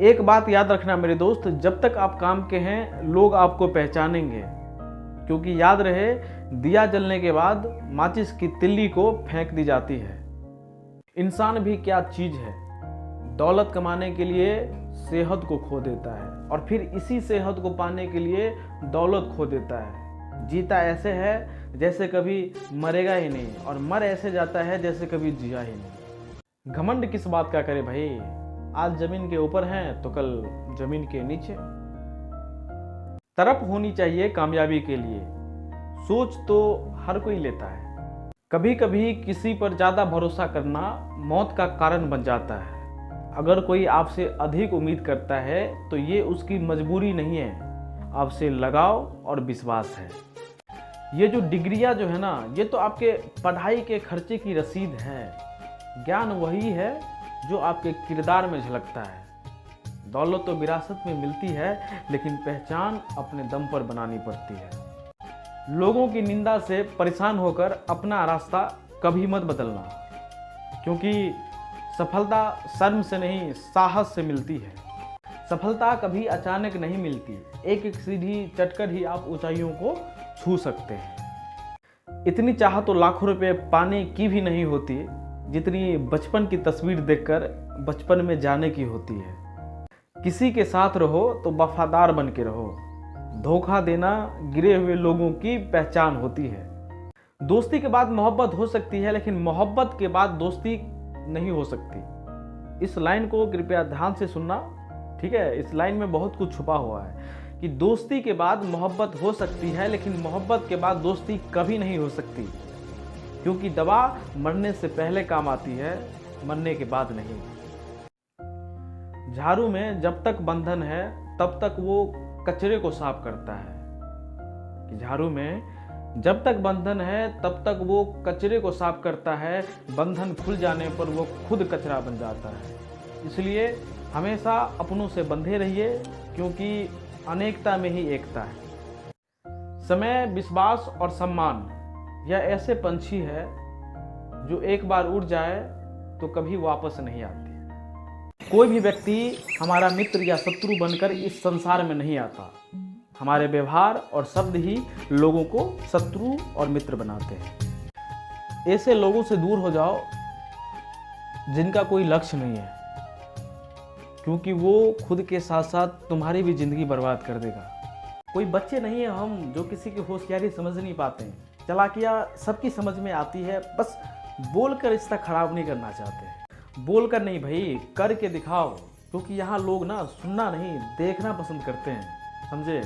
एक बात याद रखना मेरे दोस्त, जब तक आप काम के हैं लोग आपको पहचानेंगे, क्योंकि याद रहे दिया जलने के बाद माचिस की तिल्ली को फेंक दी जाती है। इंसान भी क्या चीज है, दौलत कमाने के लिए सेहत को खो देता है और फिर इसी सेहत को पाने के लिए दौलत खो देता है। जीता ऐसे है जैसे कभी मरेगा ही नहीं और मर ऐसे जाता है जैसे कभी जिया ही नहीं। घमंड किस बात का करे भाई, आज जमीन के ऊपर हैं तो कल जमीन के नीचे। तरफ होनी चाहिए कामयाबी के लिए, सोच तो हर कोई लेता है। कभी कभी किसी पर ज्यादा भरोसा करना मौत का कारण बन जाता है। अगर कोई आपसे अधिक उम्मीद करता है तो ये उसकी मजबूरी नहीं है, आपसे लगाव और विश्वास है। ये जो डिग्रियां जो है ना, ये तो आपके पढ़ाई के खर्चे की रसीद है। ज्ञान वही है जो आपके किरदार में झलकता है। दौलत तो विरासत में मिलती है, लेकिन पहचान अपने दम पर बनानी पड़ती है। लोगों की निंदा से परेशान होकर अपना रास्ता कभी मत बदलना, क्योंकि सफलता शर्म से नहीं साहस से मिलती है। सफलता कभी अचानक नहीं मिलती, एक एक सीढ़ी चढ़कर ही आप ऊंचाइयों को छू सकते हैं। इतनी चाह तो लाखों रुपए पाने की भी नहीं होती जितनी बचपन की तस्वीर देखकर बचपन में जाने की होती है। किसी के साथ रहो तो वफादार बन के रहो, धोखा देना गिरे हुए लोगों की पहचान होती है। दोस्ती के बाद मोहब्बत हो सकती है, लेकिन मोहब्बत के बाद दोस्ती नहीं हो सकती। इस लाइन को कृपया ध्यान से सुनना, ठीक है। इस लाइन में बहुत कुछ छुपा हुआ है कि दोस्ती के बाद मोहब्बत हो सकती है, लेकिन मोहब्बत के बाद दोस्ती कभी नहीं हो सकती, क्योंकि दवा मरने से पहले काम आती है, मरने के बाद नहीं। झाड़ू में जब तक बंधन है तब तक वो कचरे को साफ करता है। कि झाड़ू में जब तक बंधन है तब तक वो कचरे को साफ करता है, बंधन खुल जाने पर वो खुद कचरा बन जाता है। इसलिए हमेशा अपनों से बंधे रहिए, क्योंकि अनेकता में ही एकता है। समय, विश्वास और सम्मान यह ऐसे पंछी है जो एक बार उड़ जाए तो कभी वापस नहीं आती। कोई भी व्यक्ति हमारा मित्र या शत्रु बनकर इस संसार में नहीं आता। हमारे व्यवहार और शब्द ही लोगों को शत्रु और मित्र बनाते हैं। ऐसे लोगों से दूर हो जाओ जिनका कोई लक्ष्य नहीं है, क्योंकि वो खुद के साथ साथ तुम्हारी भी जिंदगी बर्बाद कर देगा। कोई बच्चे नहीं है हम जो किसी की होशियारी समझ नहीं पाते हैं। चालाकियाँ सबकी समझ में आती है, बस बोलकर रिश्ता खराब नहीं करना चाहते। बोलकर नहीं भाई, करके दिखाओ, क्योंकि यहाँ लोग ना सुनना नहीं देखना पसंद करते हैं, समझे।